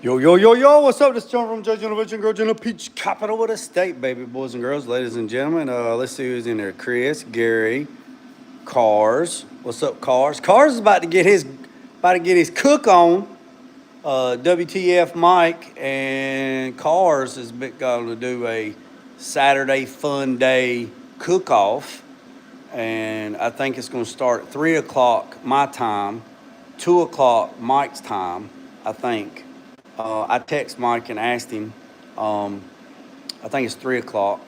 Yo, yo, yo, yo, what's up? This is John from Judge Innovation Girl General Peach Capital with a state, baby boys and girls, ladies and gentlemen. Let's see who's in there. Chris, Gary, Cars. What's up, Cars? Cars is about to get his cook on. WTF Mike and Cars is going to do a Saturday fun day cook off. And I think it's going to start at 3 o'clock my time, 2 o'clock Mike's time, I think. I text Mike and asked him. I think it's 3 o'clock,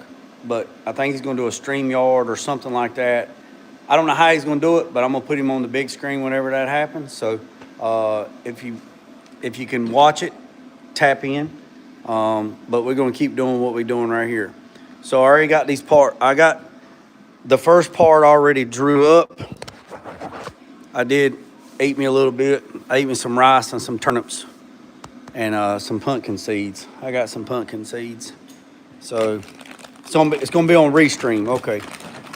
but I think he's going to do a StreamYard or something like that. I don't know how he's going to do it, but I'm going to put him on the big screen whenever that happens. So if you can watch it, tap in. But we're going to keep doing what we're doing right here. So I already got these parts. I got the first part already drew up. I did ate me a little bit. I ate me some rice and some turnips and some pumpkin seeds. I got some pumpkin seeds. So it's going to be on Restream. Okay.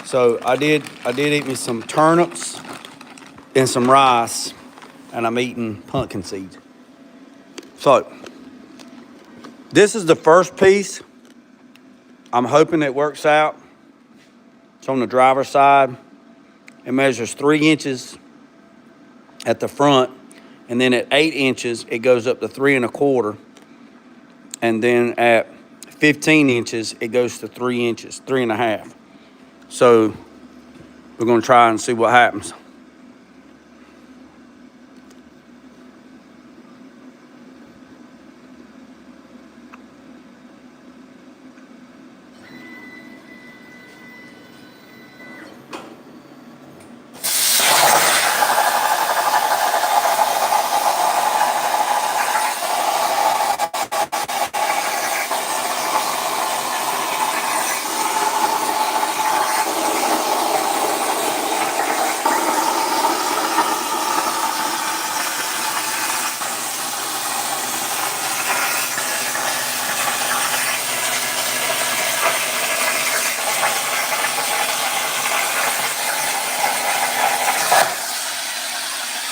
So I did eat me some turnips and some rice, and I'm eating pumpkin seeds. So this is the first piece. I'm hoping it works out. It's on the driver's side. It measures 3 inches at the front, and then at 8 inches, it goes up to 3 1/4. And then at 15 inches, it goes to 3 inches, 3 1/2. So we're going to try and see what happens.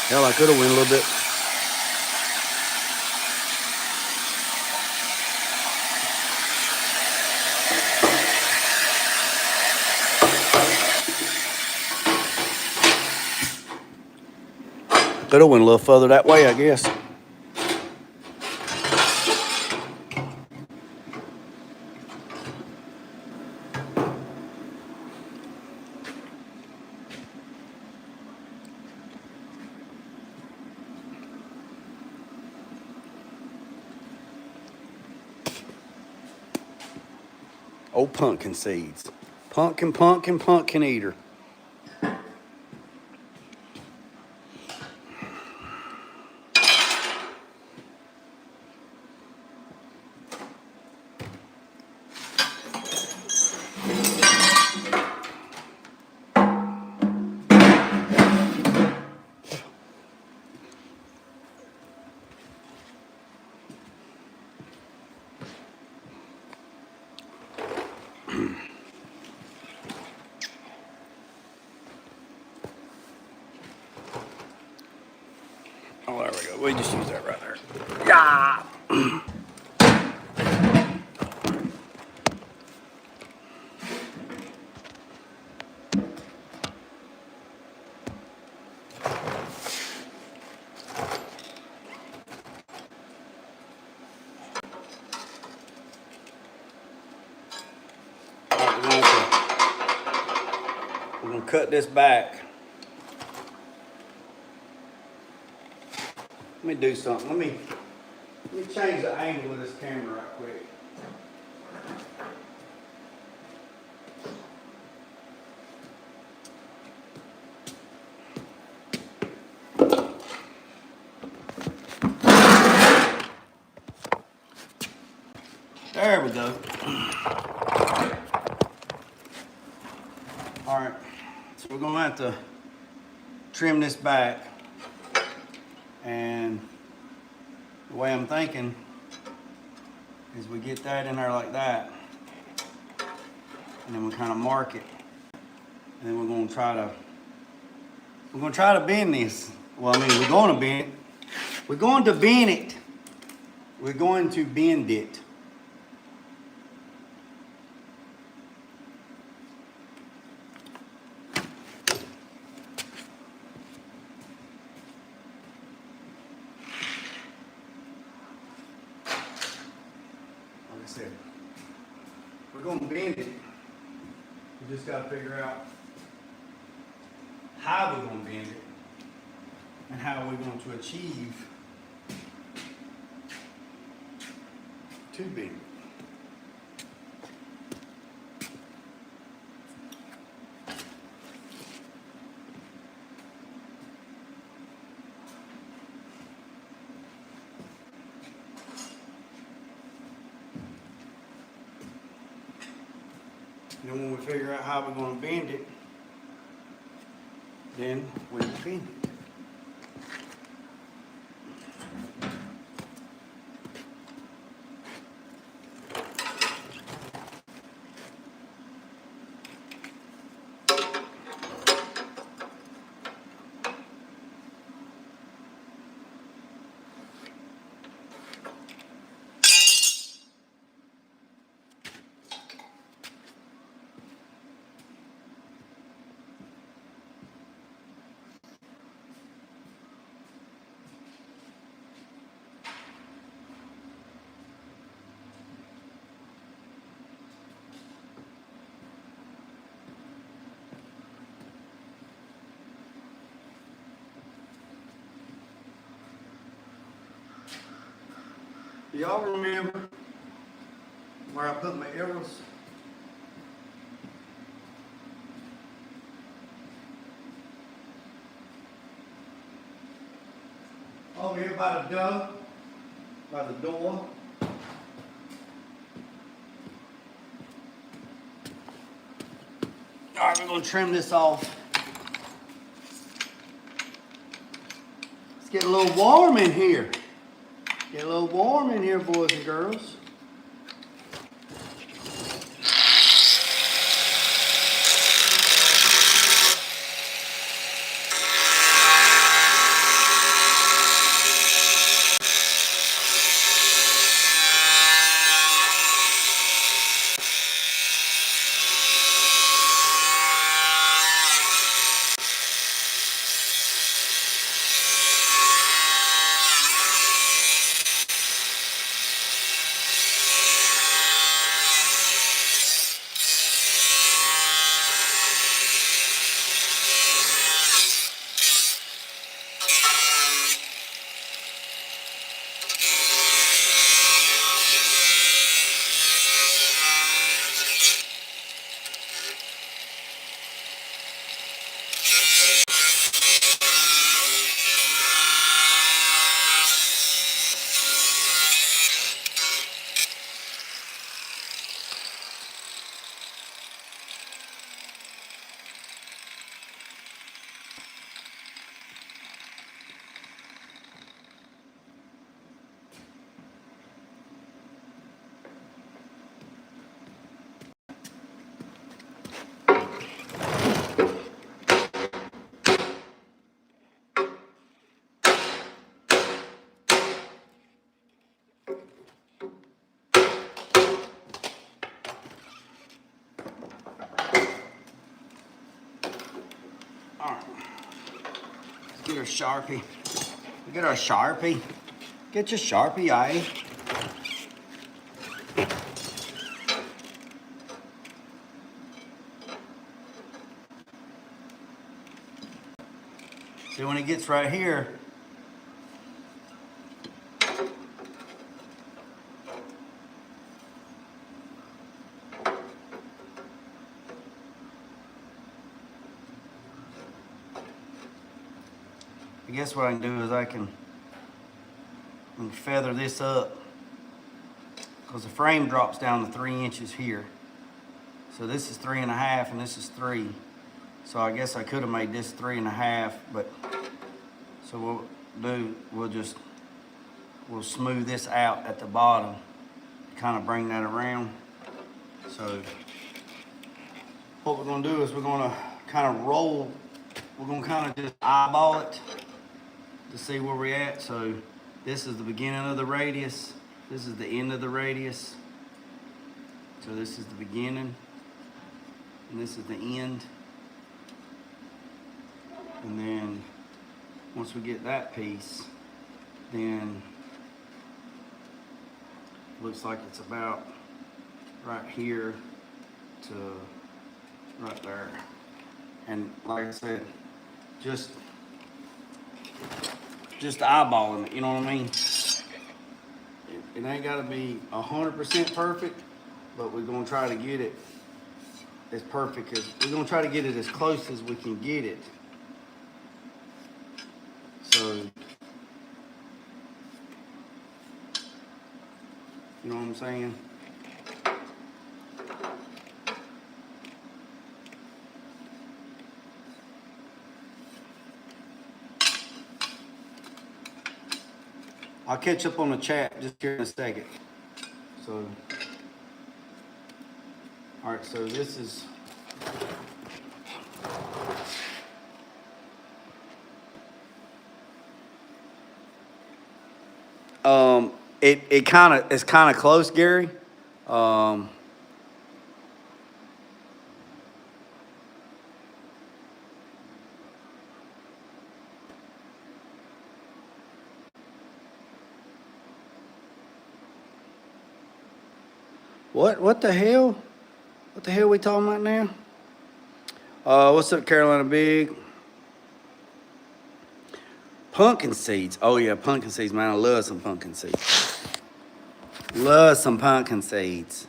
Hell, I could have went a little bit. Could have went a little further that way, I guess. Oh, pumpkin seeds. Pumpkin, pumpkin, pumpkin eater. Oh, there we go. We just use that right there. Yeah. We're going to cut this back. Let me do something. Let me change the angle of this camera right quick. There we go. All right, so we're gonna have to trim this back, and the way I'm thinking is we get that in there like that, and then we kind of mark it, and then we're gonna try to bend this. Well, I mean, we're going to bend it. we're going to bend it. Like I said, we're going to bend it. We just got to figure out how we're going to bend it and how we're going to achieve to bend it. And then when we figure out how we're going to bend it, then we'll bend it. Y'all remember where I put my arrows? Over here by the door, by the door. All right, we're gonna trim this off. Let's get a little warm in here. Get a little warm in here, boys and girls. All right, let's get our Sharpie. Get our Sharpie. Get your Sharpie, eh? See, when it gets right here, I guess what I can do is I can feather this up because the frame drops down to 3 inches here. So this is 3.5 and this is 3. So I guess I could have made this 3.5, but so what we'll do, we'll smooth this out at the bottom, kind of bring that around. So what we're gonna do is we're gonna kind of roll, we're gonna kind of just eyeball it to see where we're at. So this is the beginning of the radius. This is the end of the radius. So this is the beginning, and this is the end. And then once we get that piece, then looks like it's about right here to right there. And like I said, just eyeballing it, you know what I mean? It ain't gotta be 100% perfect, but we're gonna try to get it as perfect as, we're gonna try to get it as close as we can get it. So, you know what I'm saying? I'll catch up on the chat just here in a second. So, all right, so this is, it's kind of close, Gary. What the hell? What the hell are we talking about now? What's up, Carolina Big? Pumpkin seeds. Oh yeah, pumpkin seeds, man. I love some pumpkin seeds. Love some pumpkin seeds.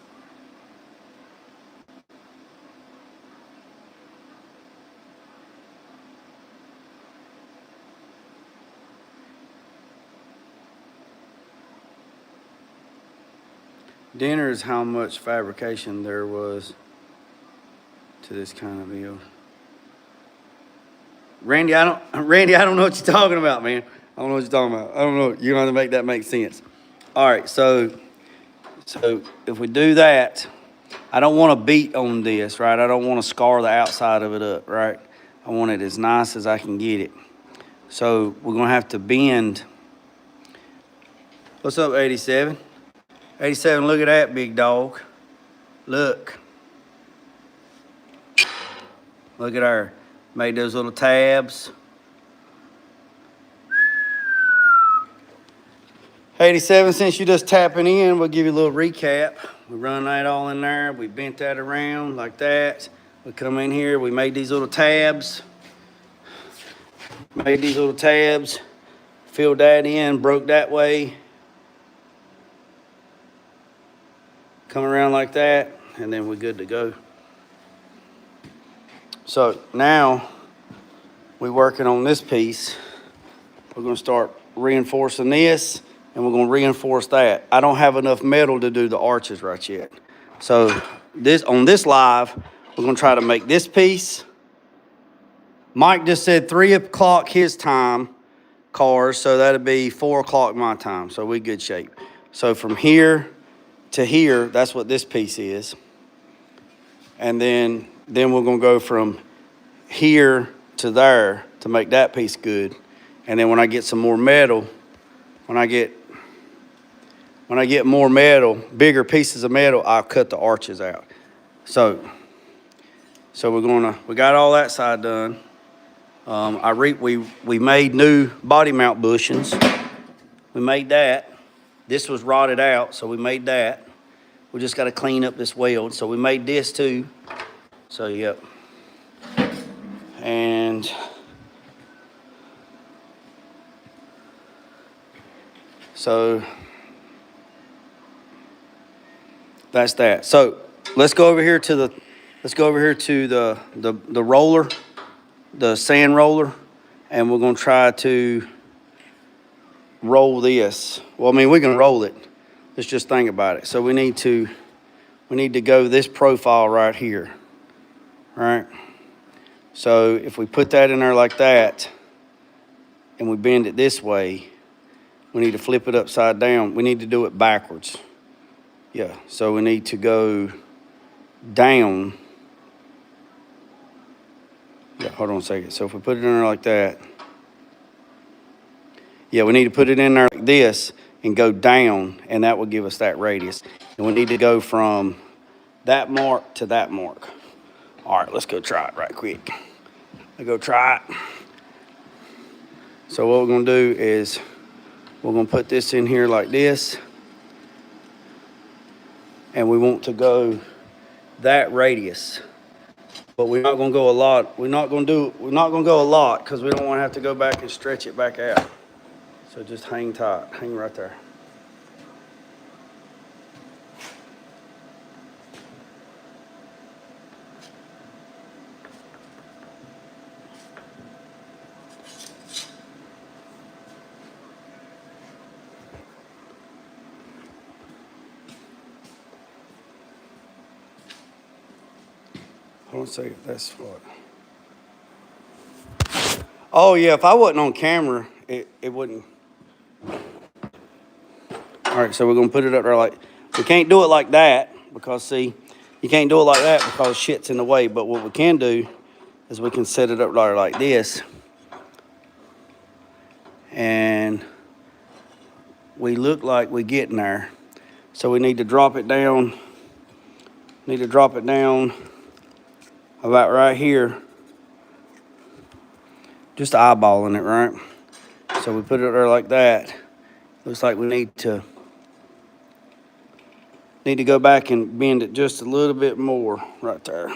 Dinner is how much fabrication there was to this kind of deal. Randy, I don't know what you're talking about, man. I don't know what you're talking about. I don't know. You're gonna have to make that make sense. All right, so if we do that, I don't want to beat on this, right? I don't want to scar the outside of it up, right? I want it as nice as I can get it. So we're gonna have to bend. What's up, 87? 87, look at that, big dog. Look. Look at her. Made those little tabs. 87, since you're just tapping in, we'll give you a little recap. We run that all in there. We bent that around like that. We come in here. We made these little tabs. Made these little tabs. Filled that in. Broke that way. Come around like that. And then we're good to go. So now we're working on this piece. We're going to start reinforcing this, and we're going to reinforce that. I don't have enough metal to do the arches right yet. So on this live, we're going to try to make this piece. Mike just said 3 o'clock his time, cars, so that'll be 4 o'clock my time. So we good shape. So from here to here, that's what this piece is. And then we're going to go from here to there to make that piece good. And then when I get some more metal, when I get more metal, bigger pieces of metal, I'll cut the arches out. So we got all that side done. We made new body mount bushings. We made that. This was rotted out, so we made that. We just got to clean up this weld. So we made this too. So, yep. And so that's that. So let's go over here to the roller, the sand roller, and we're gonna try to roll this. Well, I mean, we can roll it. Let's just think about it. So we need to go this profile right here. All right. So if we put that in there like that, and we bend it this way, we need to flip it upside down. We need to do it backwards. Yeah, so we need to go down. Yeah, hold on a second. So if we put it in there like that, yeah, we need to put it in there like this, and go down, and that will give us that radius. And we need to go from that mark to that mark. All right, let's go try it right quick. Let's go try it. So what we're gonna do is we're gonna put this in here like this, and we want to go that radius. But we're not gonna go a lot. We're not gonna go a lot because we don't want to have to go back and stretch it back out. So just hang tight, hang right there. Hold on a second, that's what. Oh yeah, if I wasn't on camera, it wouldn't. All right, so we're gonna put it up there like, we can't do it like that because see, you can't do it like that because shit's in the way, but what we can do is we can set it up there like this. And we look like we're getting there. So we need to drop it down, about right here. Just eyeballing it, right? So we put it there like that. Looks like we need to go back and bend it just a little bit more right there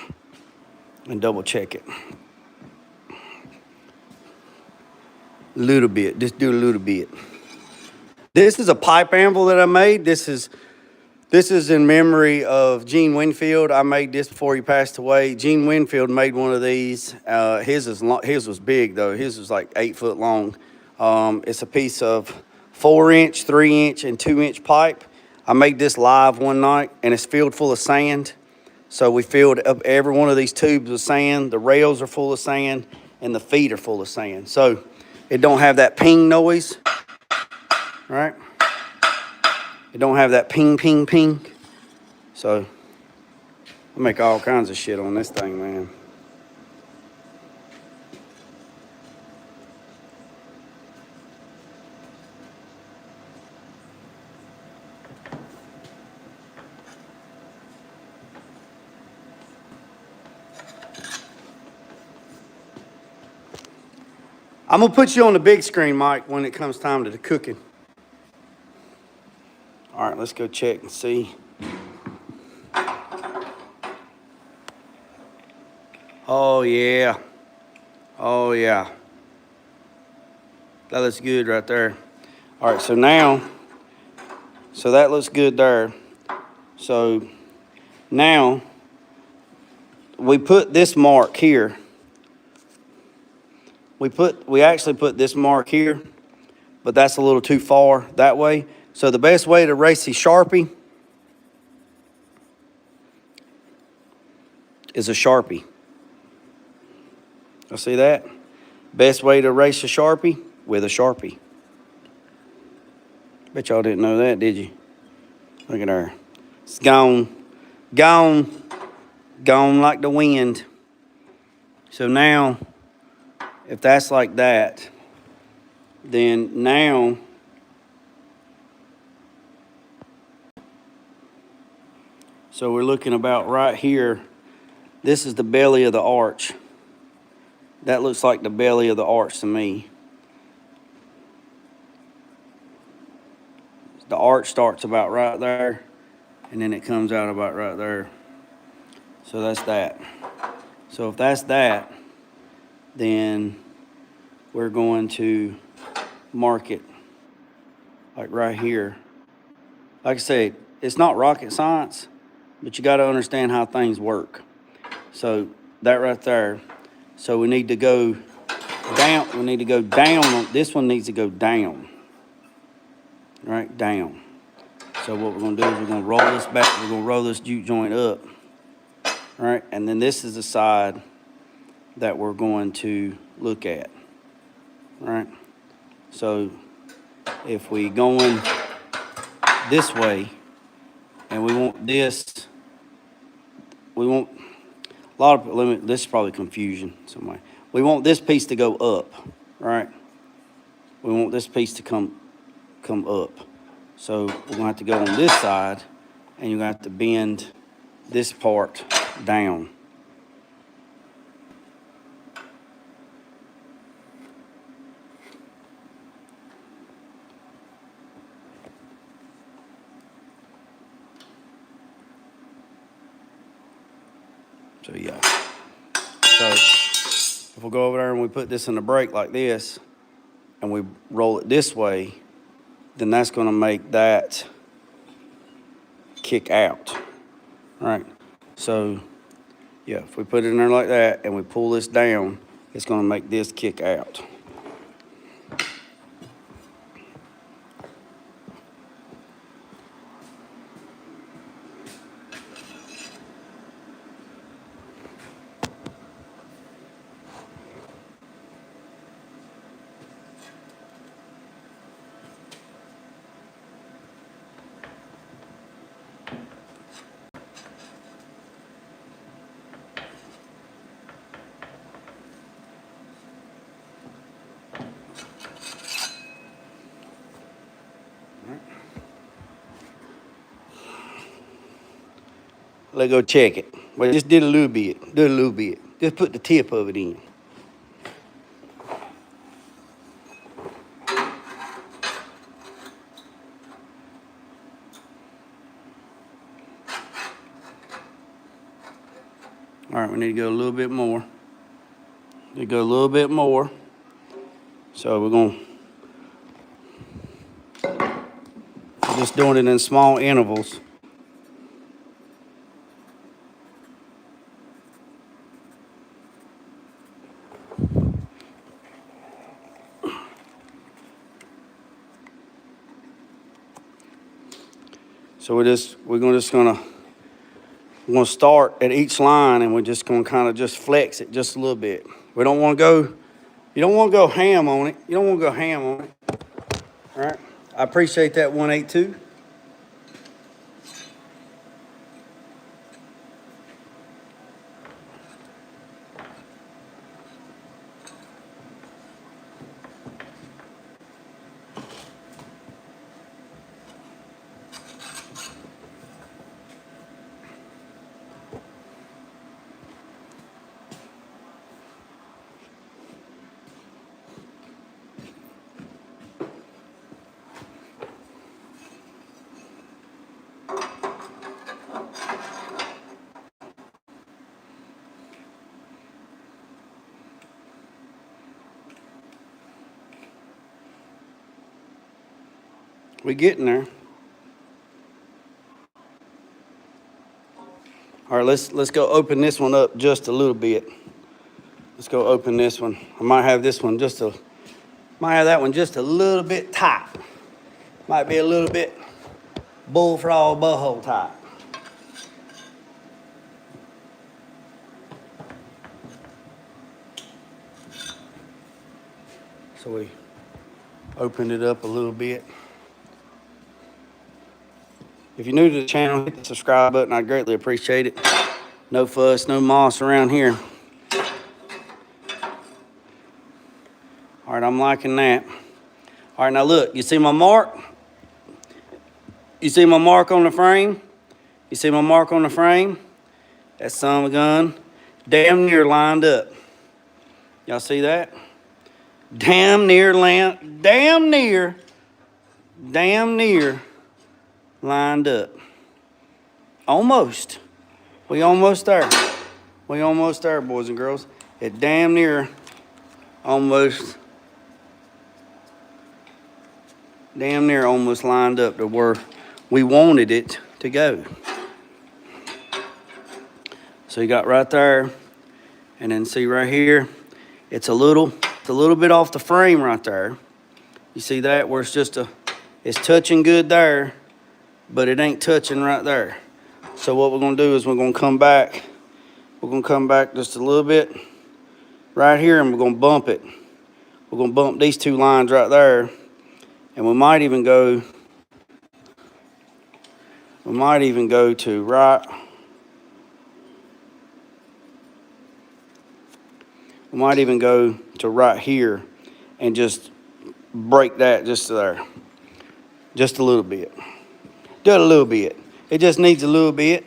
and double check it. A little bit, just do a little bit. This is a pipe anvil that I made. This is in memory of Gene Winfield. I made this before he passed away. Gene Winfield made one of these. His was big though. His was like 8 foot long. It's a piece of 4-inch, 3-inch, and 2-inch pipe. I made this live one night, and it's filled full of sand. So we filled up every one of these tubes with sand. The rails are full of sand, and the feet are full of sand. So it don't have that ping noise, right? It don't have that ping, ping, ping. So I make all kinds of shit on this thing, man. I'm gonna put you on the big screen, Mike, when it comes time to the cooking. All right, let's go check and see. Oh yeah. Oh yeah. That looks good right there. All right, so now, so that looks good there. So now we put this mark here. We actually put this mark here, but that's a little too far that way. So the best way to erase the Sharpie is a Sharpie. I see that? Best way to erase a Sharpie with a Sharpie. Bet y'all didn't know that, did you? Look at her. It's gone. Gone. Gone like the wind. So now, if that's like that, then now so we're looking about right here. This is the belly of the arch. That looks like the belly of the arch to me. The arch starts about right there, and then it comes out about right there. So that's that. So if that's that, then we're going to mark it like right here. Like I said, it's not rocket science, but you got to understand how things work. So that right there. So we need to go down. We need to go down. This one needs to go down. Right, down. So what we're going to do is we're going to roll this back. We're going to roll this juke joint up. Right, and then this is the side that we're going to look at. Right. So if we going this way, and we want this, we want a lot of, this is probably confusion somewhere. We want this piece to go up, right? We want this piece to come up. So we're gonna have to go on this side, and you're gonna have to bend this part down. So yeah. So if we go over there and we put this in the brake like this, and we roll it this way, then that's gonna make that kick out. All right. So yeah, if we put it in there like that and we pull this down, it's gonna make this kick out. Let's go check it. Well, just did a little bit. Do a little bit. Just put the tip of it in. All right, we need to go a little bit more. We go a little bit more. So we're gonna just doing it in small intervals. So we're gonna start at each line, and we're just gonna kind of just flex it just a little bit. We don't want to go. You don't want to go ham on it. You don't want to go ham on it. All right. I appreciate that 182. We're getting there. All right, let's go open this one up just a little bit. Let's go open this one. I might have this one might have that one just a little bit tight. Might be a little bit bullfrog butthole tight. So we opened it up a little bit. If you're new to the channel, hit the subscribe button. I'd greatly appreciate it. No fuss, no moss around here. All right, I'm liking that. All right, now look, you see my mark? You see my mark on the frame? You see my mark on the frame? That son of a gun, damn near lined up. Y'all see that? Damn near lined up. Almost. We almost there. We almost there, boys and girls. It damn near almost lined up to where we wanted it to go. So you got right there, and then see right here, it's a little bit off the frame right there. You see that, where it's touching good there, but it ain't touching right there. So what we're gonna do is we're gonna come back just a little bit right here, and we're gonna bump it. We're gonna bump these two lines right there, and we might even go to right. We might even go to right here and just break that just there. Just a little bit. Do it a little bit. It just needs a little bit.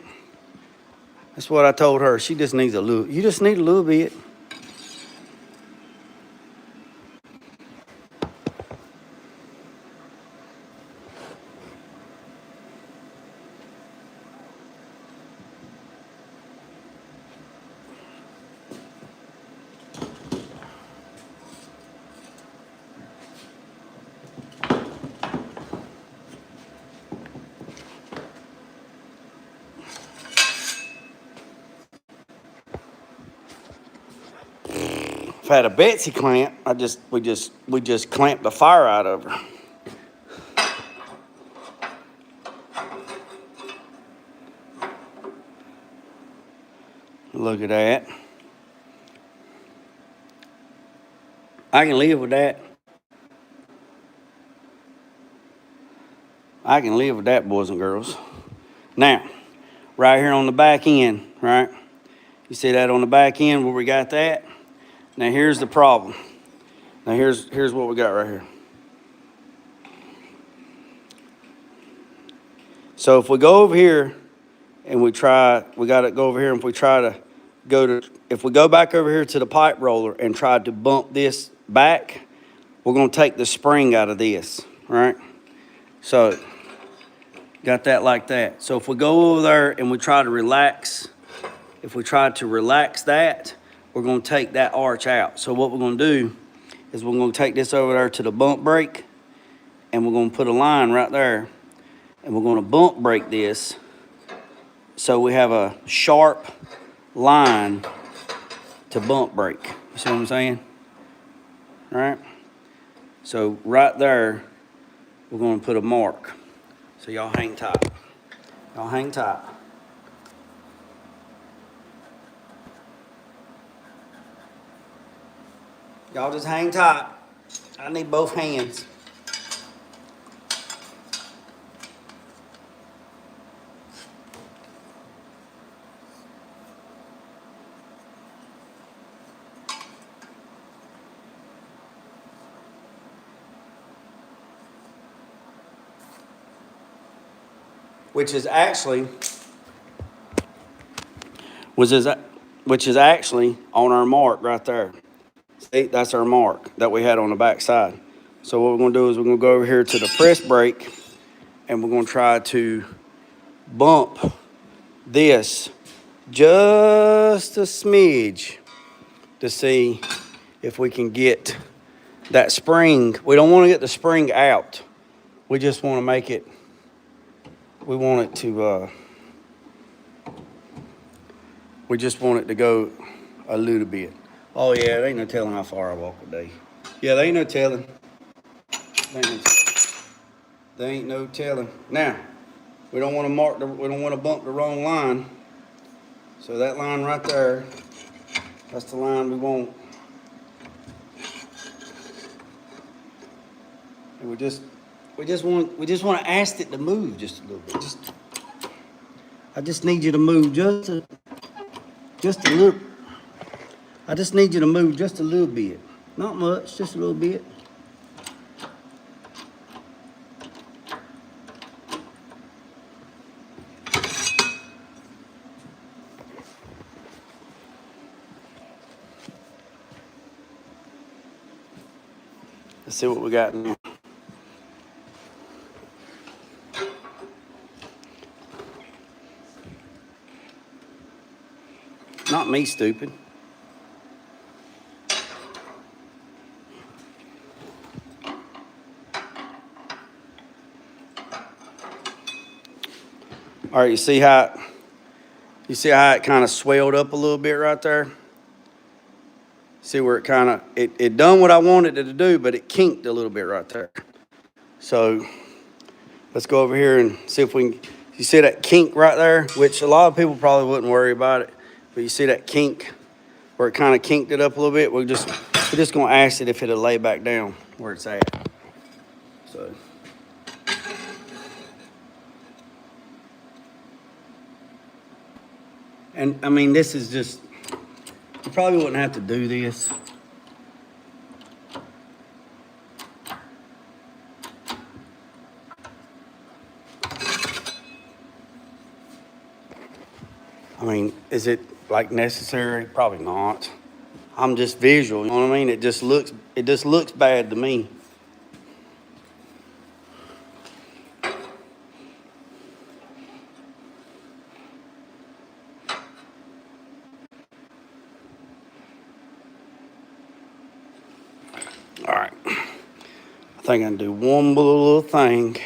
That's what I told her. She just needs a little. You just need a little bit. If I had a Betsy clamp, we just clamped the fire out of her. Look at that. I can live with that. I can live with that, boys and girls. Now, right here on the back end, right? You see that on the back end where we got that? Now here's the problem. Now here's what we got right here. So if we go over here and we gotta go over here, and if we try to if we go back over here to the pipe roller and try to bump this back, we're gonna take the spring out of this, right? So, got that like that. So if we go over there and we try to relax, that, we're gonna take that arch out. So what we're gonna do is we're gonna take this over there to the bump brake, and we're gonna put a line right there, and we're gonna bump brake this so we have a sharp line to bump brake. You see what I'm saying? All right? So right there, we're gonna put a mark. So y'all hang tight. Y'all hang tight. Y'all just hang tight. I need both hands. Which is actually on our mark right there. See, that's our mark that we had on the back side. So what we're gonna do is we're gonna go over here to the press brake, and we're gonna try to bump this just a smidge to see if we can get that spring. We don't want to get the spring out. We just want to make it, we just want it to go a little bit. Oh yeah, there ain't no telling how far I walk a day. Yeah, there ain't no telling. There ain't no telling. Now, we don't want to bump the wrong line. So that line right there, that's the line we want. And we just want to ask it to move just a little bit. I just need you to move just a little. I just need you to move just a little bit. Not much, just a little bit. Let's see what we got now. Not me, stupid. All right, you see how it kind of swelled up a little bit right there? See where it kind of, it done what I wanted it to do, but it kinked a little bit right there. So let's go over here and see if we can, you see that kink right there, which a lot of people probably wouldn't worry about it, but you see that kink where it kind of kinked it up a little bit? We're just gonna ask it if it'll lay back down where it's at. So. And I mean, this is just, you probably wouldn't have to do this. I mean, is it like necessary? Probably not. I'm just visual, you know what I mean? It just looks bad to me. All right. I think I can do one more little thing.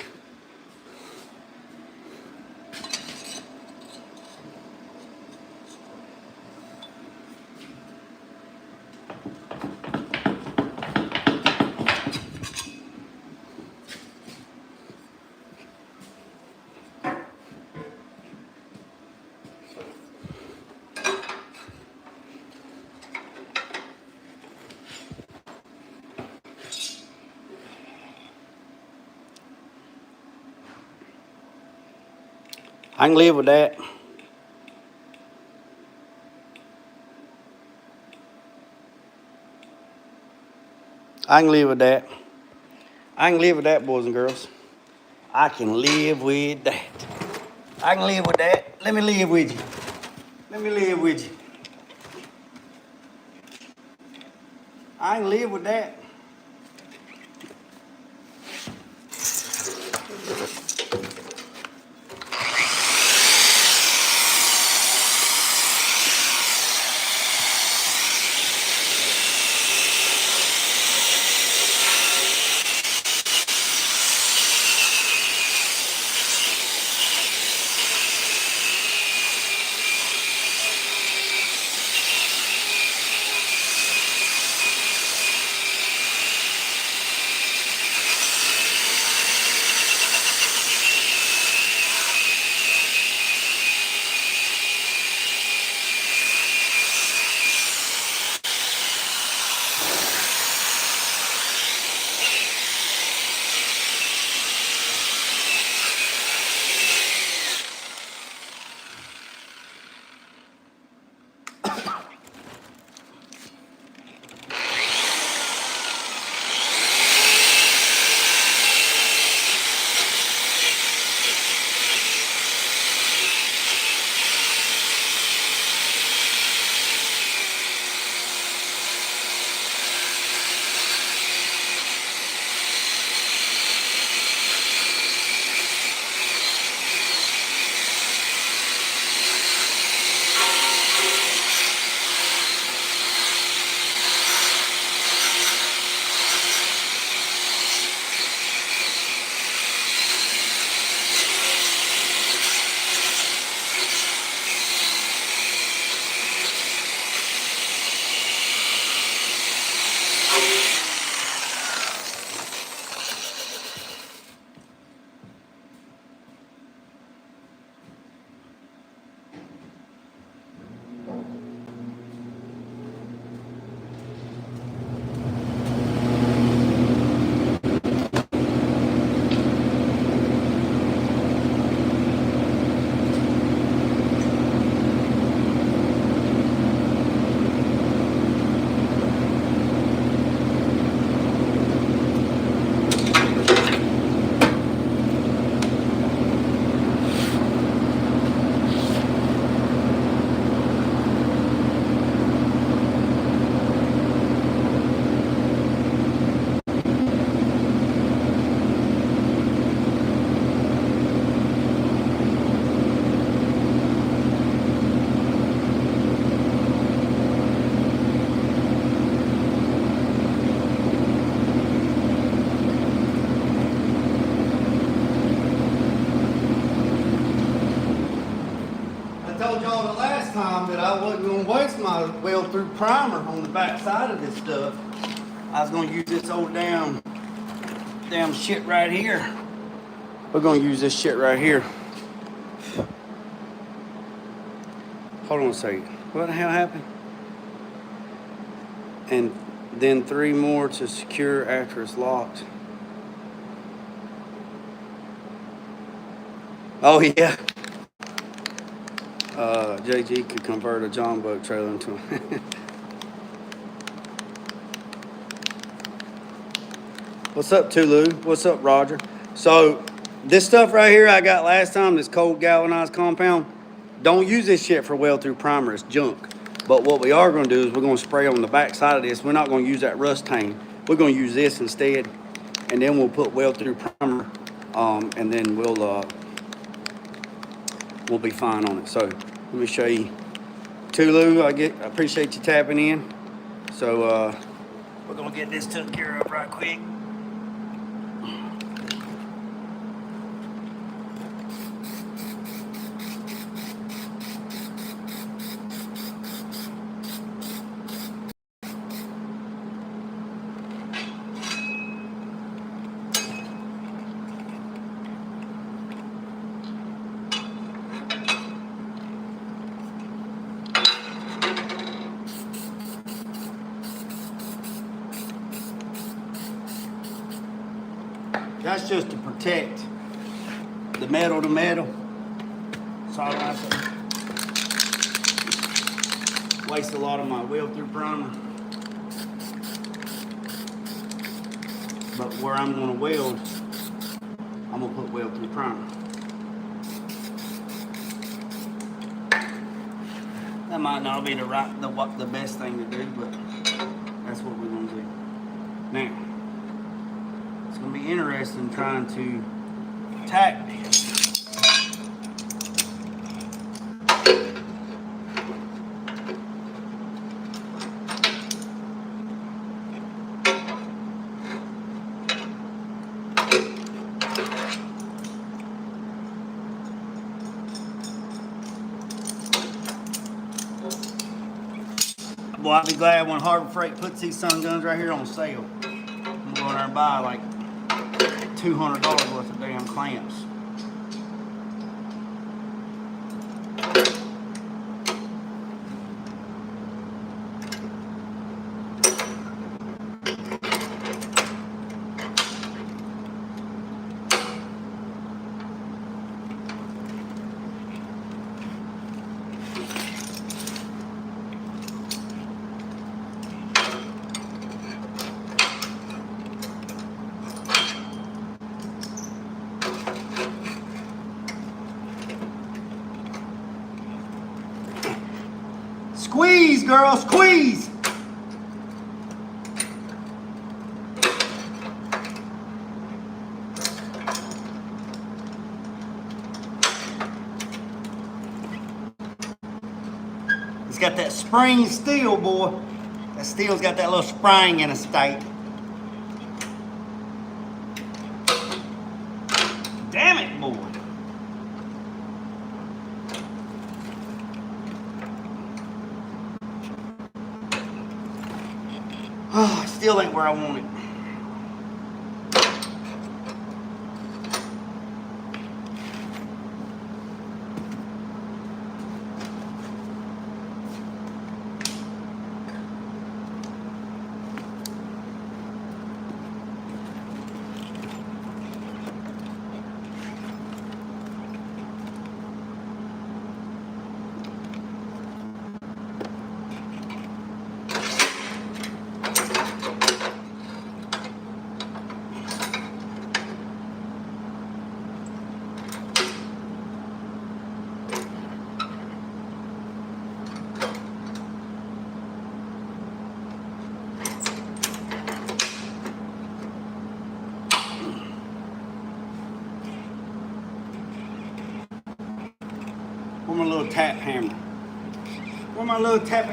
I can live with that. I can live with that. I can live with that, boys and girls. I can live with that. I can live with that. Let me live with you. Let me live with you. I can live with that. Told y'all the last time that I wasn't going to waste my weld through primer on the back side of this stuff. I was going to use this old damn shit right here. We're going to use this shit right here. Hold on a second. What the hell happened? And then 3 more to secure after it's locked. Oh yeah. JG could convert a John boat trailer into a What's up, Tulu? What's up, Roger? So this stuff right here I got last time, this cold galvanized compound, Don't use this shit for weld through primer. It's junk. But what we are going to do is we're going to spray on the back side of this. We're not going to use that rust stain. We're going to use this instead, and then we'll put weld through primer, and then we'll be fine on it. So let me show you. Tulu, I appreciate you tapping in. So we're going to get this took care of right quick. That's just to protect the metal to metal. So I don't have to waste a lot of my weld through primer. But where I'm going to weld, I'm going to put weld through primer. That might not be the best thing to do, but that's what we're going to do. Now, it's going to be interesting trying to tack this. Boy, I'll be glad when Harbor Freight puts these sun guns right here on sale. I'm going to go in there and buy like $200 worth of damn clamps. Squeeze, girl, squeeze! It's got that spring steel, boy. That steel's got that little spring in a state. Damn it, boy. Oh, still ain't where I want it. Where my little tap hammer? Where my little tap?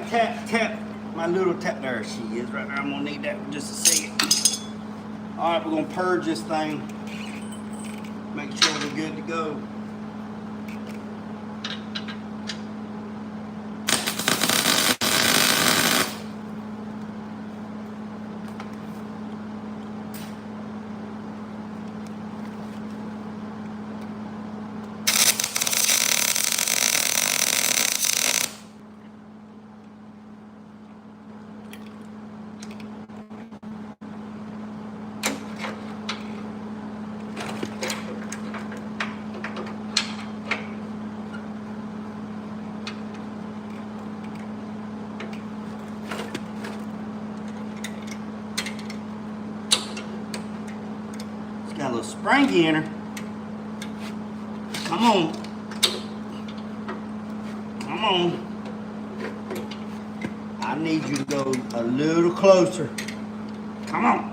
My little tap, there she is right there. I'm gonna need that for just a second. All right, we're gonna purge this thing. Make sure we're good to go. Got a little springy in her. Come on. on. I need you to go a little closer. Come on.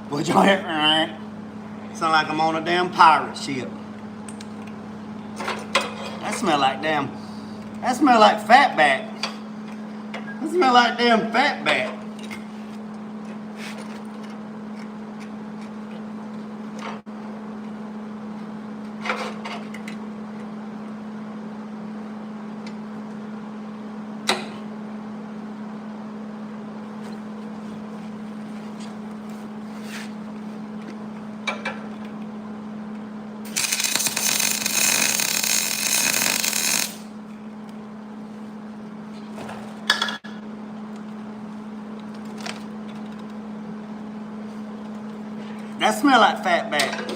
What y'all hear? Sound like I'm on a damn pirate ship. That smell like damn. That smell like fatback. That smell like damn fatback. That smell like fatback.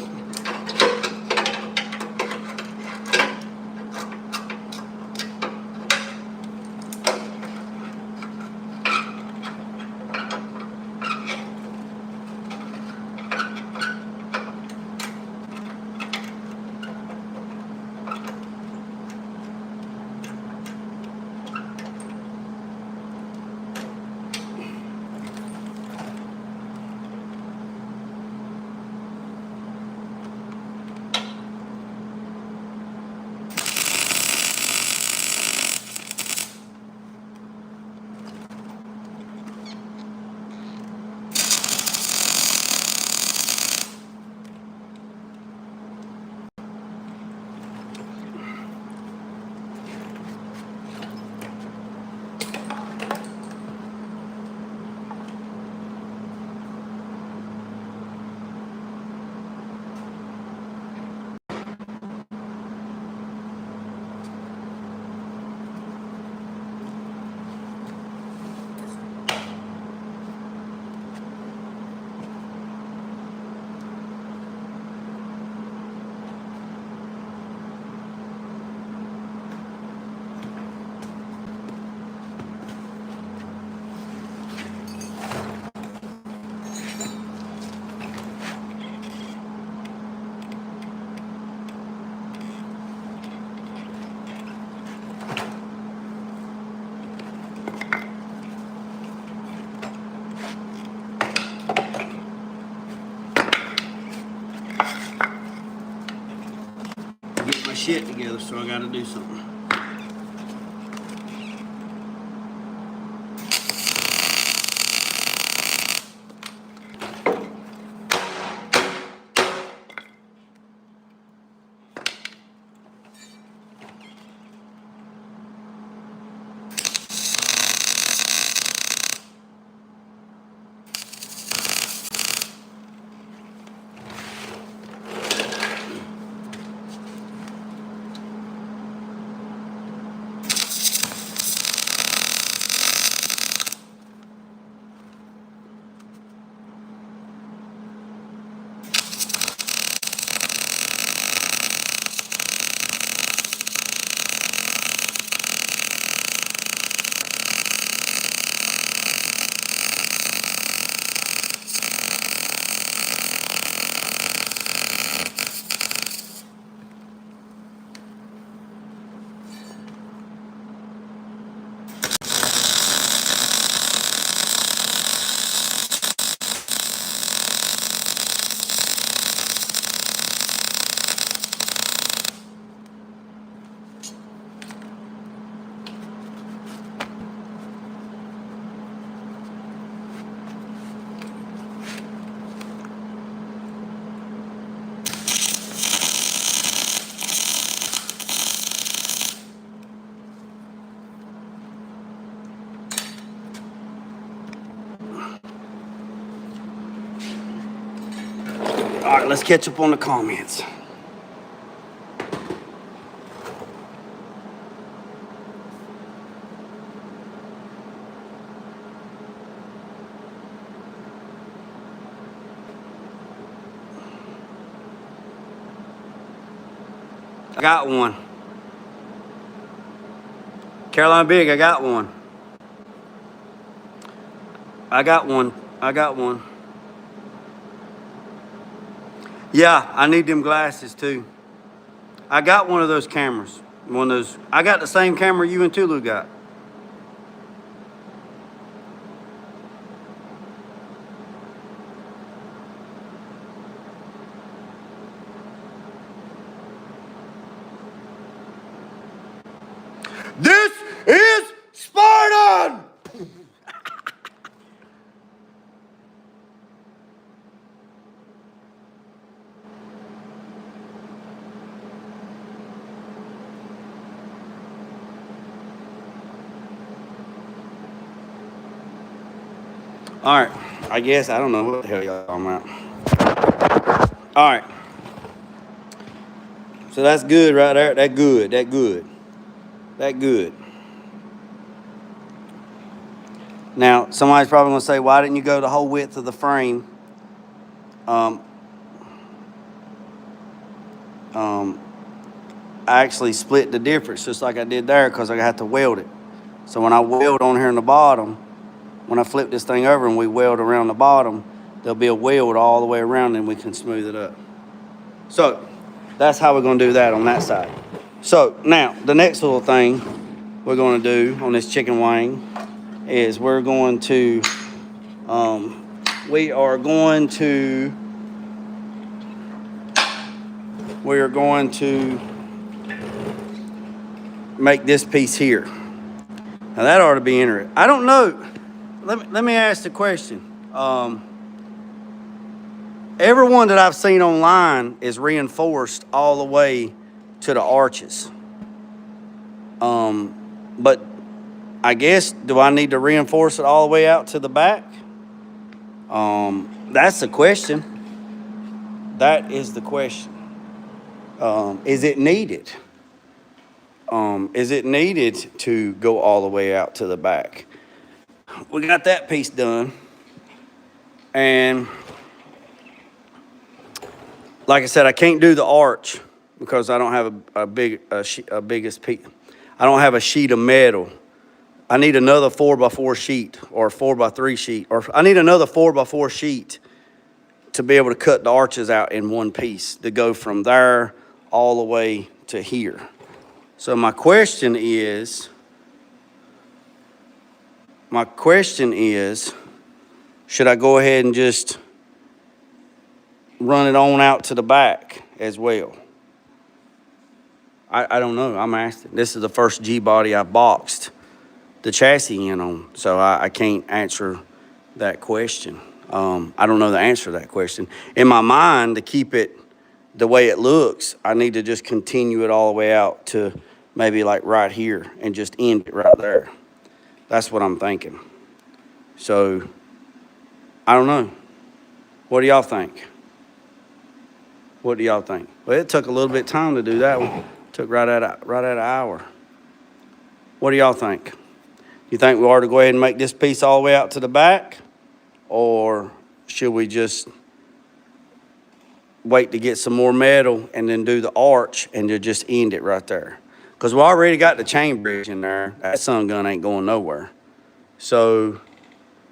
Get my shit together, so I gotta do something. All right, let's catch up on the comments. I got one. Carolina Big, I got one. I got one. Yeah, I need them glasses too. I got one of those cameras. One of those. I got the same camera you and Tulu got. This is Spartan! All right, I guess I don't know what the hell y'all talking about. All right, so that's good right there. That good. Now somebody's probably gonna say, why didn't you go the whole width of the frame? I actually split the difference just like I did there because I had to weld it. So when I weld on here in the bottom, when I flip this thing over and we weld around the bottom, there'll be a weld all the way around and we can smooth it up. So that's how we're gonna do that on that side. So now the next little thing we're gonna do on this chicken wing is we're going to make this piece here. Now that ought to be interesting. I don't know. Let me ask the question. Everyone that I've seen online is reinforced all the way to the arches. But I guess, do I need to reinforce it all the way out to the back? That's the question. That is the question. Is it needed? Is it needed to go all the way out to the back? We got that piece done. And like I said, I can't do the arch because I don't have a biggest piece. I don't have a sheet of metal. I need another 4x4 sheet or 4x3 sheet, or I need another 4x4 sheet to be able to cut the arches out in one piece to go from there all the way to here. So my question is, should I go ahead and just run it on out to the back as well? I don't know. I'm asking. This is the first G-body I boxed the chassis in on, so I can't answer that question. I don't know the answer to that question. In my mind, to keep it the way it looks, I need to just continue it all the way out to maybe like right here and just end it right there. That's what I'm thinking. So, I don't know. What do y'all think? What do y'all think? Well, it took a little bit of time to do that one. It took right at an hour. What do y'all think? You think we ought to go ahead and make this piece all the way out to the back? Or should we just wait to get some more metal and then do the arch and to just end it right there? Because we already got the chain bridge in there. That sun gun ain't going nowhere. So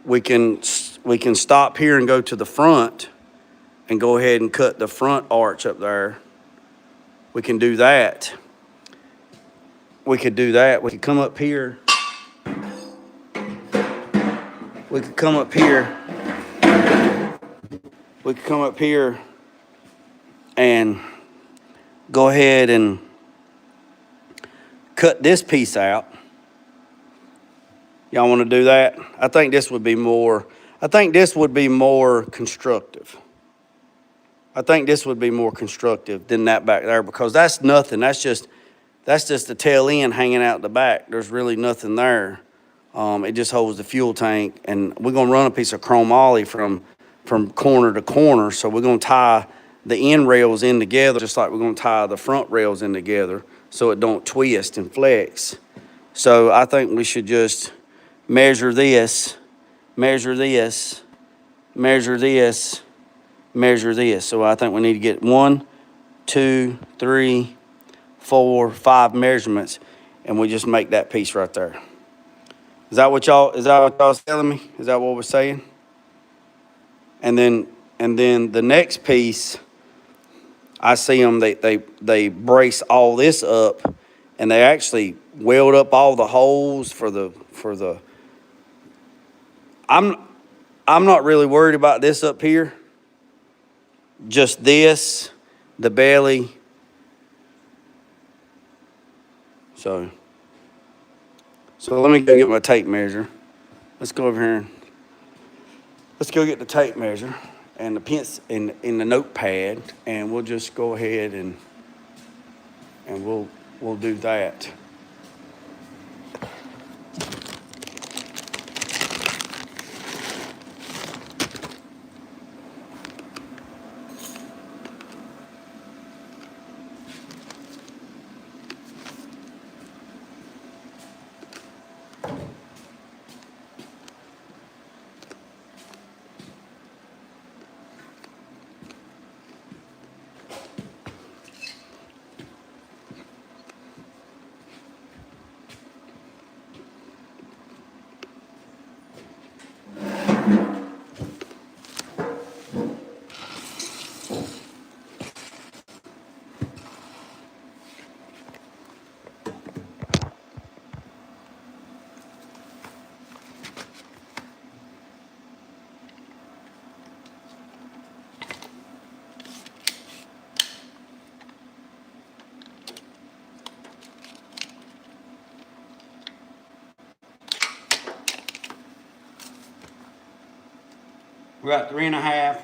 we can stop here and go to the front and go ahead and cut the front arch up there. We can do that. We could do that. We could come up here. We could come up here. We could come up here and go ahead and cut this piece out. Y'all want to do that? I think this would be more constructive. I think this would be more constructive than that back there, because that's nothing. That's just the tail end hanging out the back. There's really nothing there. It just holds the fuel tank, and we're gonna run a piece of chrome ollie from corner to corner. So we're gonna tie the end rails in together, just like we're gonna tie the front rails in together, so it don't twist and flex. So I think we should just measure this, measure this, measure this, measure this. So I think we need to get 1, 2, 3, 4, 5 measurements. and we just make that piece right there. Is that what y'all's telling me? Is that what we're saying? And then the next piece, I see them, they brace all this up, and they actually weld up all the holes for the, I'm not really worried about this up here. Just this, the belly. So let me go get my tape measure. Let's go over here and let's go get the tape measure and the pens in the notepad, and we'll just go ahead and we'll do that. We got 3.5.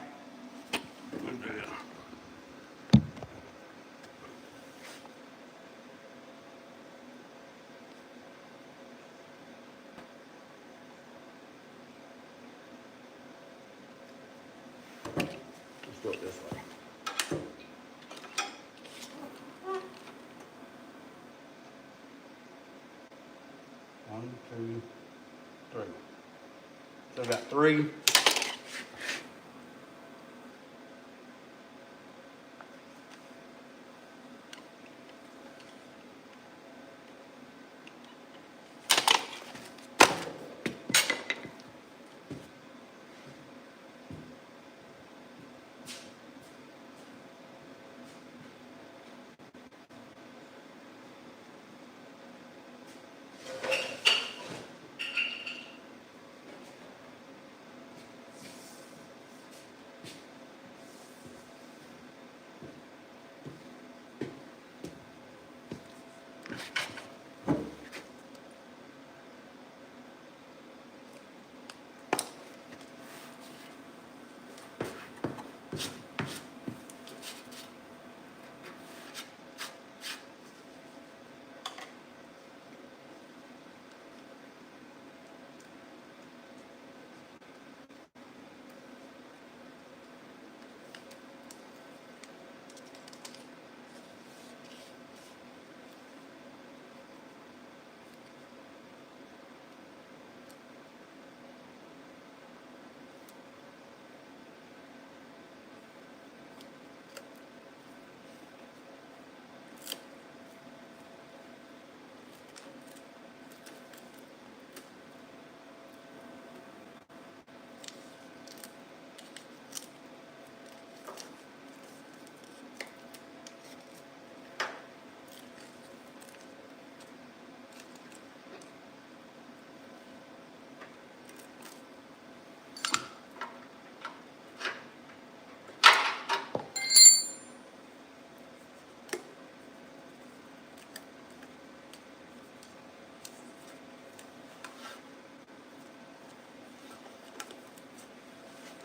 Let's do it this way. 1, 2, 3. So we got 3.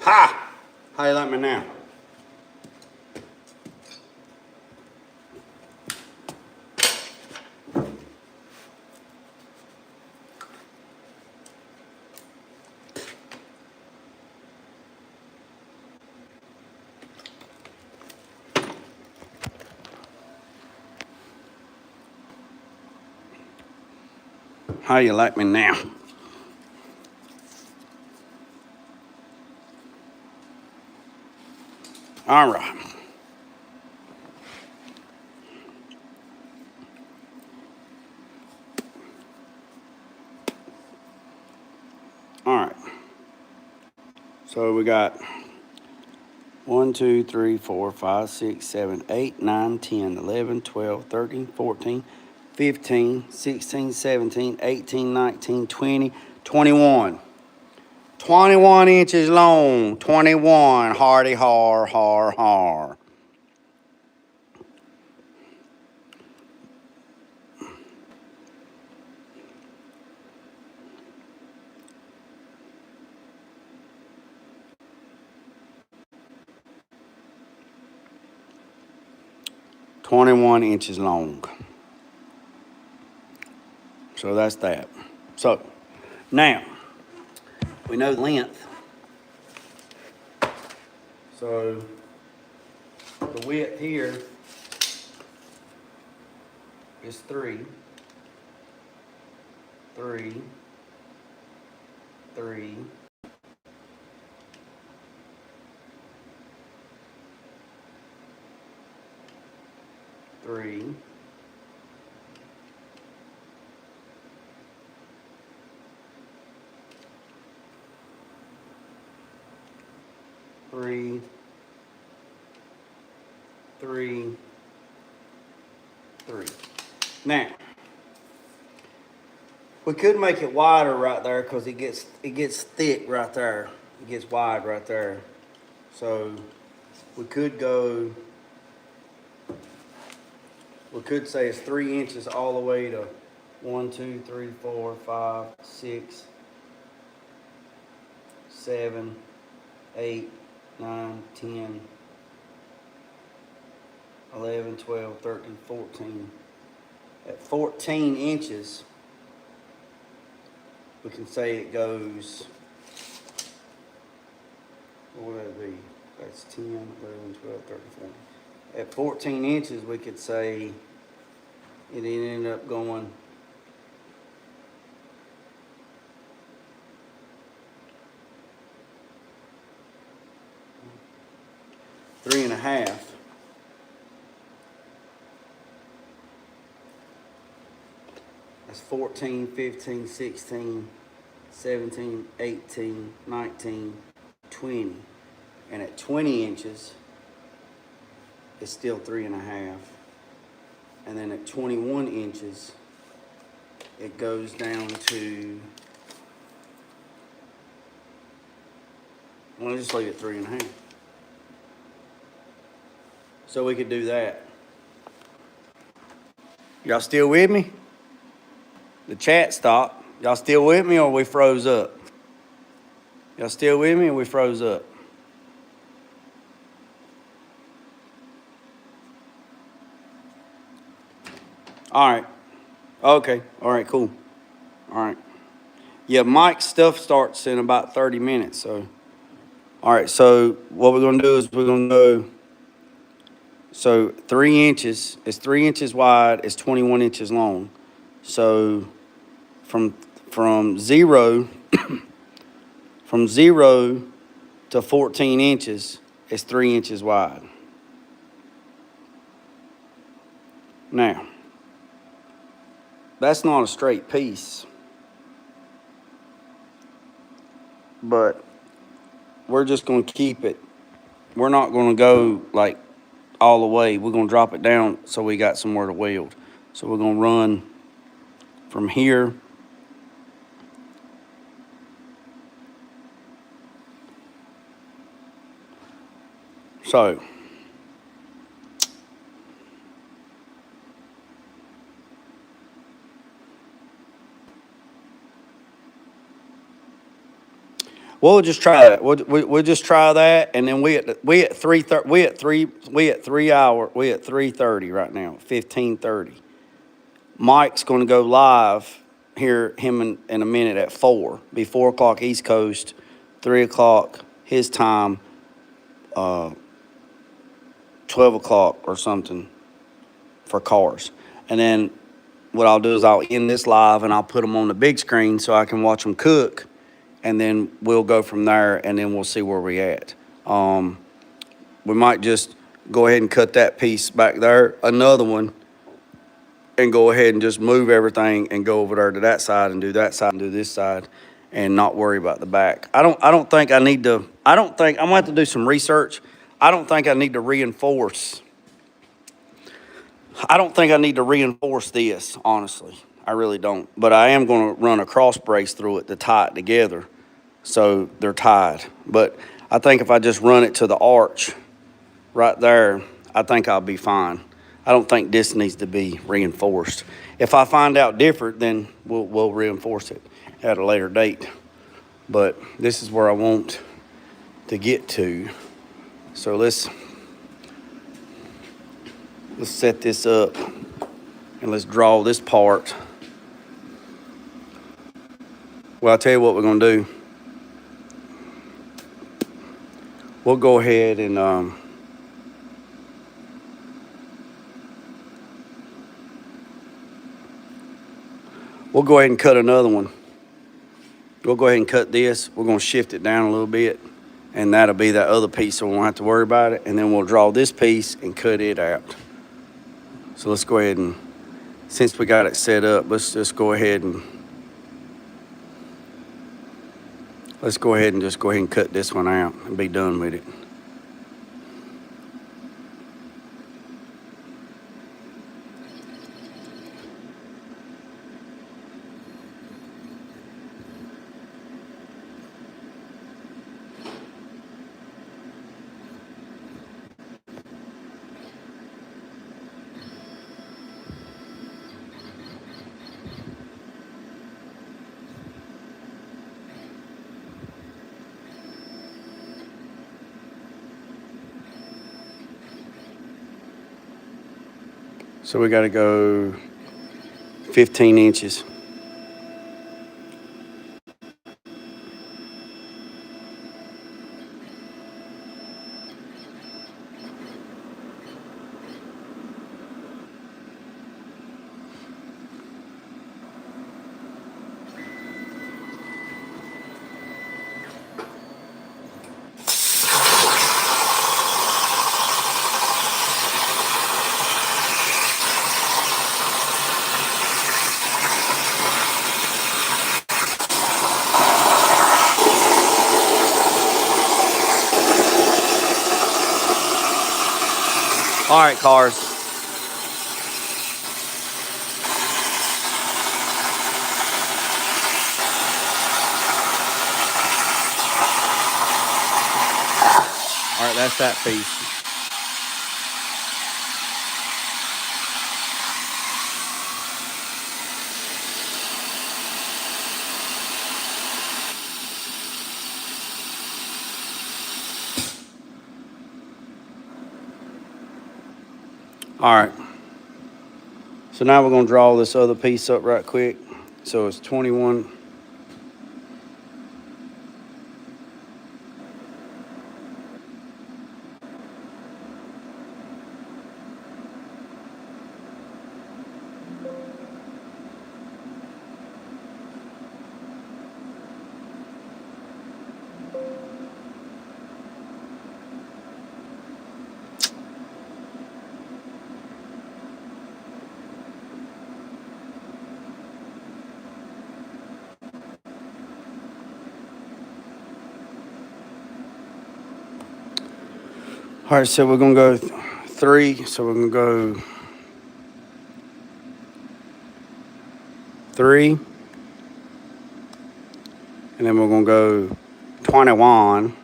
Ha! How you like me now? How you like me now? All right. So we got 1, 2, 3, 4, 5, 6, 7, 8, 9, 10, 11, 12, 13, 14, 15, 16, 17, 18, 19, 20, 21. 21 inches long. 21. Hardy har, har, har. $21 long. So that's that. So now we know length. So the width here is 3, 3, 3, 3, 3, 3, 3. Now, we could make it wider right there because it gets thick right there. It gets wide right there. So we could say it's 3 inches all the way to 1, 2, 3, 4, 5, 6, 7, 8, 9, 10, 11, 12, 13, 14. At 14 inches, we can say it goes, what would that be? That's 10, 11, 12, 13, 14. At 14 inches, we could say it ended up going three and a half. That's 14, 15, 16, 17, 18, 19, 20. And at 20 inches, it's still 3 and a half. And then at 21 inches, it goes down to, well, just leave it 3 and a half. So we could do that. Y'all still with me? The chat stopped. Y'all still with me or we froze up? Y'all still with me or we froze up? All right. Okay. All right, cool. All right. Yeah, Mike's stuff starts in about 30 minutes. So, all right. So what we're going to do is we're going to go. So 3 inches, it's 3 inches wide, it's 21 inches long. So from zero from 0 to 14 inches, it's 3 inches wide. Now, that's not a straight piece, but we're just going to keep it. We're not going to go like all the way. We're going to drop it down so we got somewhere to weld. So we're going to run from here so we'll just try that. We'll just try that, and then we at 3:30 right now, 15:30. Mike's going to go live here, him in a minute at 4. Be 4 o'clock East Coast, 3 o'clock his time, 12 o'clock or something for cars. And then what I'll do is I'll end this live and I'll put them on the big screen so I can watch them cook. And then we'll go from there, and then we'll see where we're at. We might just go ahead and cut that piece back there, another one, and go ahead and just move everything and go over there to that side and do that side and do this side and not worry about the back. I don't think I need to I don't think, I'm gonna have to do some research. I don't think I need to reinforce. I don't think I need to reinforce this, honestly. I really don't. But I am gonna run a cross brace through it to tie it together so they're tied. But I think if I just run it to the arch right there, I think I'll be fine. I don't think this needs to be reinforced. If I find out different, then we'll reinforce it at a later date. But this is where I want to get to. So let's set this up and let's draw this part. Well, I'll tell you what we're gonna do. We'll go ahead and we'll go ahead and cut another one. We'll go ahead and cut this. We're gonna shift it down a little bit, and that'll be that other piece, so we won't have to worry about it. And then we'll draw this piece and cut it out. So let's go ahead and, since we got it set up, let's just go ahead and cut this one out and be done with it. So we got to go 15 inches. All right, cars. All right, that's that piece. All right. So now we're going to draw this other piece up right quick. So it's 21. All right, so we're going to go 3. So we're going to go 3. And then we're going to go 21.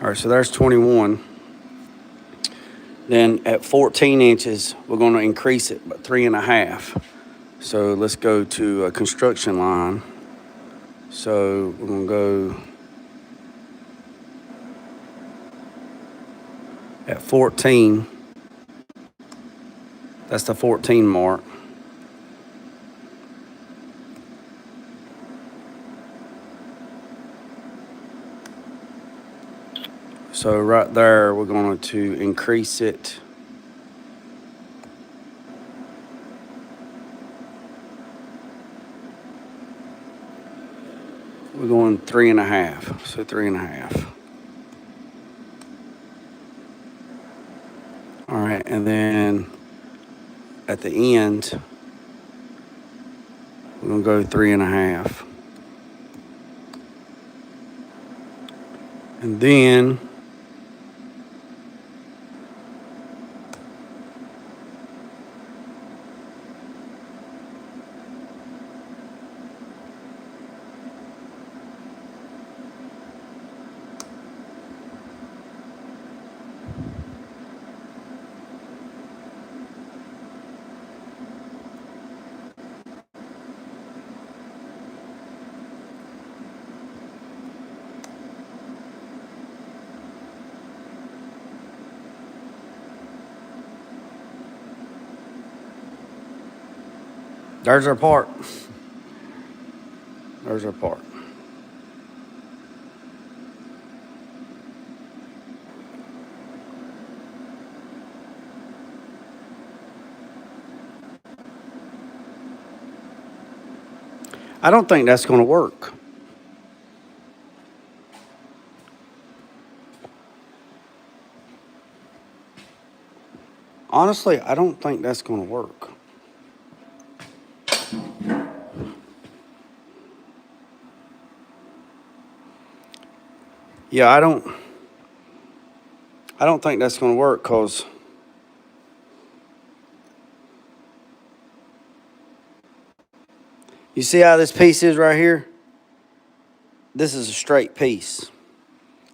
All right, so there's 21. Then at 14 inches, we're going to increase it by 3.5. So let's go to a construction line. So we're going to go at 14. That's the 14 mark. So right there, we're going to increase it. we're going 3.5. So 3.5. All right, and then at the end, we're gonna go 3.5. And then there's our part. There's our part. I don't think that's going to work. Honestly, I don't think that's going to work. Yeah, I don't think that's going to work because you see how this piece is right here? This is a straight piece.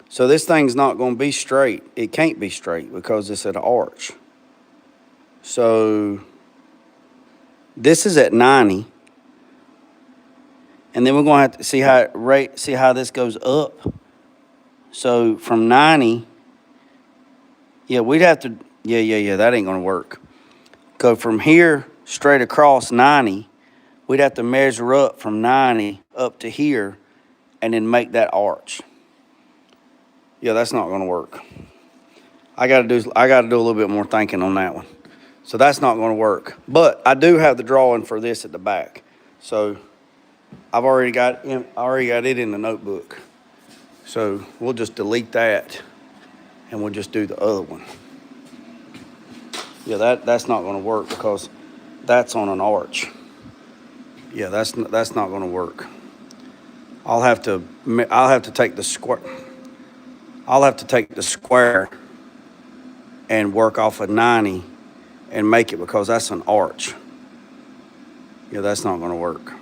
So this thing's not going to be straight. It can't be straight because it's at an arch. So this is at 90. And then we're going to have to see how this goes up. So from 90, yeah, we'd have to, yeah, that ain't going to work. Go from here straight across 90. We'd have to measure up from 90 up to here and then make that arch. Yeah, that's not going to work. I got to do a little bit more thinking on that one. So that's not going to work. But I do have the drawing for this at the back. So I've already got it in the notebook. So we'll just delete that and we'll just do the other one. Yeah, that's not going to work because that's on an arch. Yeah, that's not going to work. I'll have to take the square. I'll have to take the square and work off of 90 and make it because that's an arch. Yeah, that's not going to work.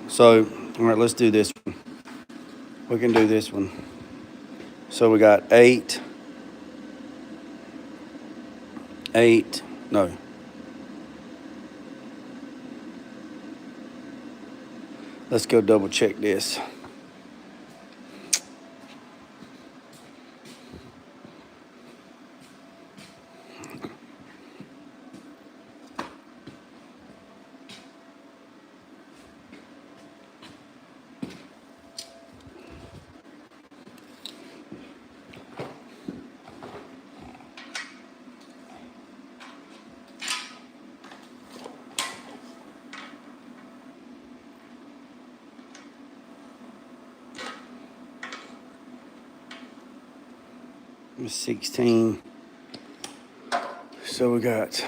So, all right, let's do this one. We can do this one. So we got 8, no. Let's go double check this. It's 16. So we got,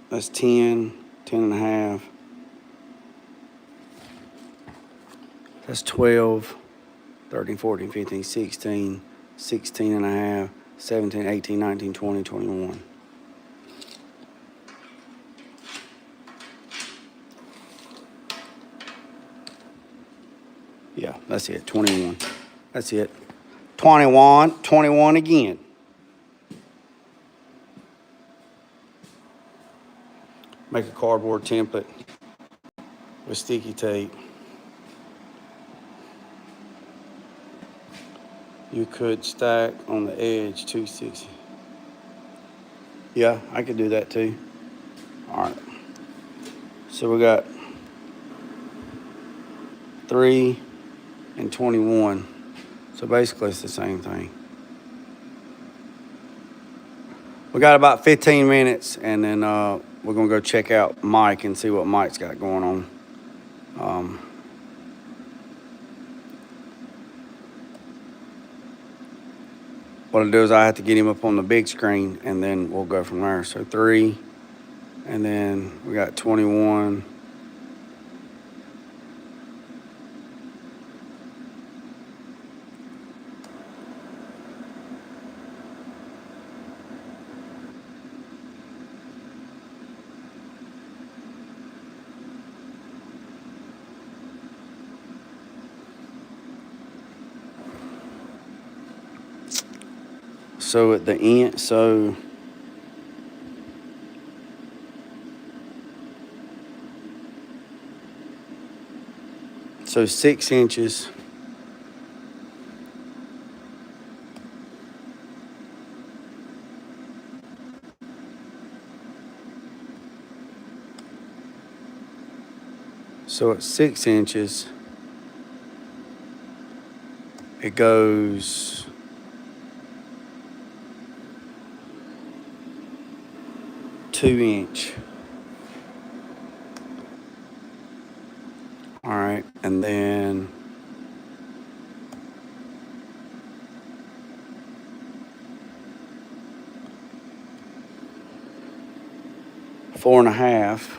that's 10, 10 and a half. That's 12, 13, 14, 15, 16, 16 and a half, 17, 18, 19, 20, 21. Yeah, that's it, 21. That's it. 21 again. Make a cardboard template with sticky tape. You could stack on the edge 260. Yeah, I could do that too. All right. So we got 3 and 21. So basically it's the same thing. We got about 15 minutes, and then we're gonna go check out Mike and see what Mike's got going on. What I'll do is I have to get him up on the big screen, and then we'll go from there. So 3, and then we got 21. So at the end, so So 6 inches. So at 6 inches, it goes two-inch. All right, and then four and a half.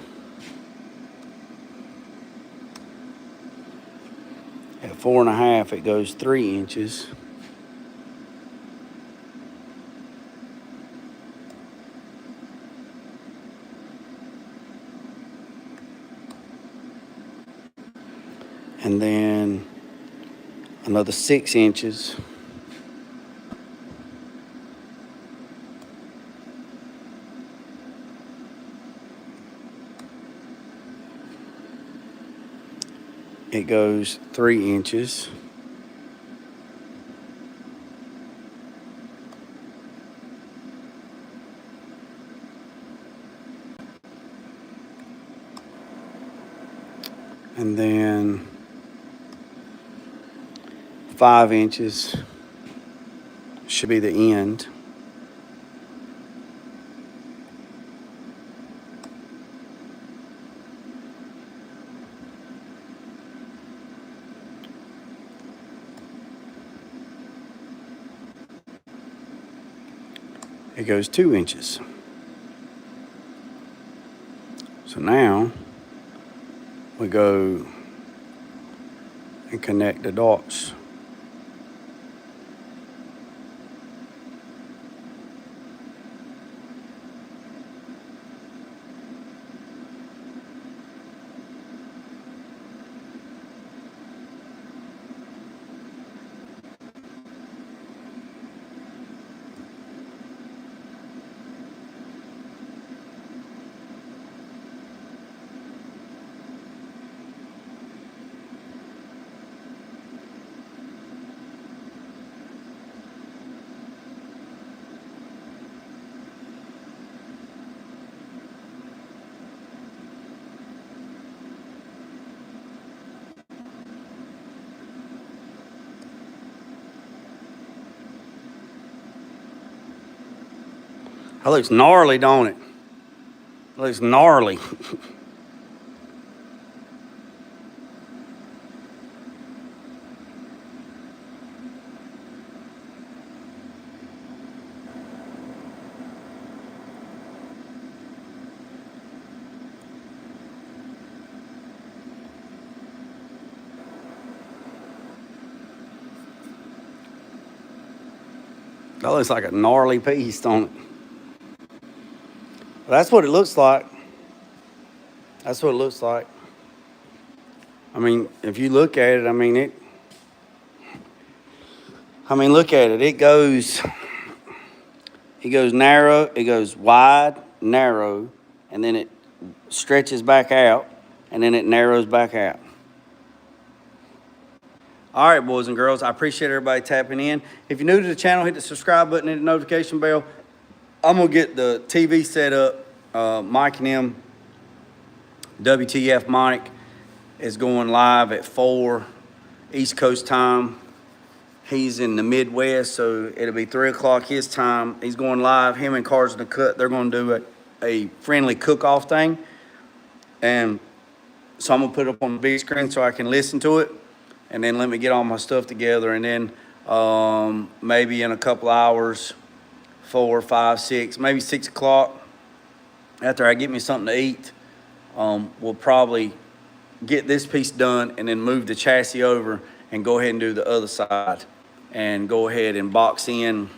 At 4 and a half, it goes 3 inches. And then another 6 inches. It goes 3 inches. And then 5 inches should be the end. It goes 2 inches. So now we go and connect the dots. That looks gnarly, don't it? It looks gnarly. That looks like a gnarly piece, don't it? That's what it looks like. That's what it looks like. I mean, if you look at it, look at it. It goes narrow, it goes wide, narrow, and then it stretches back out, and then it narrows back out. All right, boys and girls, I appreciate everybody tapping in. If you're new to the channel, hit the subscribe button, hit the notification bell. I'm gonna get the TV set up. Mike and them, WTF Mike is going live at 4 East Coast time. He's in the Midwest, so it'll be 3 o'clock his time. He's going live. Him and Cars in the Cut, they're going to do a friendly cook-off thing. And so I'm going to put it up on the big screen so I can listen to it. And then let me get all my stuff together. And then maybe in a couple hours, 4, 5, 6, maybe 6 o'clock, after I get me something to eat, we'll probably get this piece done and then move the chassis over and go ahead and do the other side and go ahead and box in.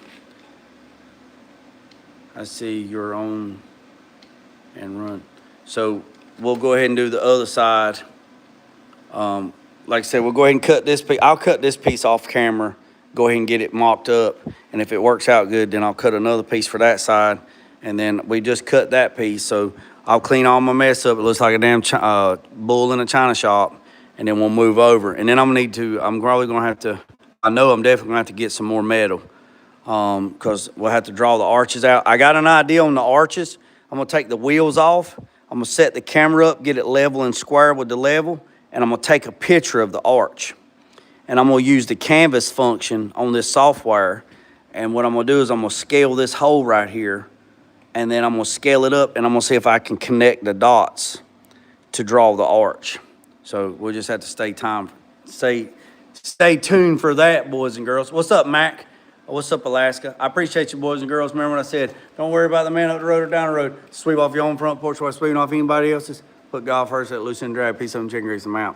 I see you're on and run. So we'll go ahead and do the other side. Like I said, we'll go ahead and cut this piece. I'll cut this piece off camera, go ahead and get it mocked up. And if it works out good, then I'll cut another piece for that side. And then we just cut that piece. So I'll clean all my mess up. It looks like a damn bull in a china shop. And then we'll move over. And then I'm probably gonna have to, I know I'm definitely gonna have to get some more metal. Because we'll have to draw the arches out. I got an idea on the arches. I'm gonna take the wheels off. I'm gonna set the camera up, get it level and square with the level. And I'm gonna take a picture of the arch. And I'm gonna use the canvas function on this software. And what I'm gonna do is I'm gonna scale this hole right here. And then I'm gonna scale it up and I'm gonna see if I can connect the dots to draw the arch. So we'll just have to stay tuned for that, boys and girls. What's up, Mac? What's up, Alaska? I appreciate you, boys and girls. Remember what I said, don't worry about the man up the road or down the road. Sweep off your own front porch while sweeping off anybody else's. Put God first, let loose and drag, piece of them chicken grease, them out.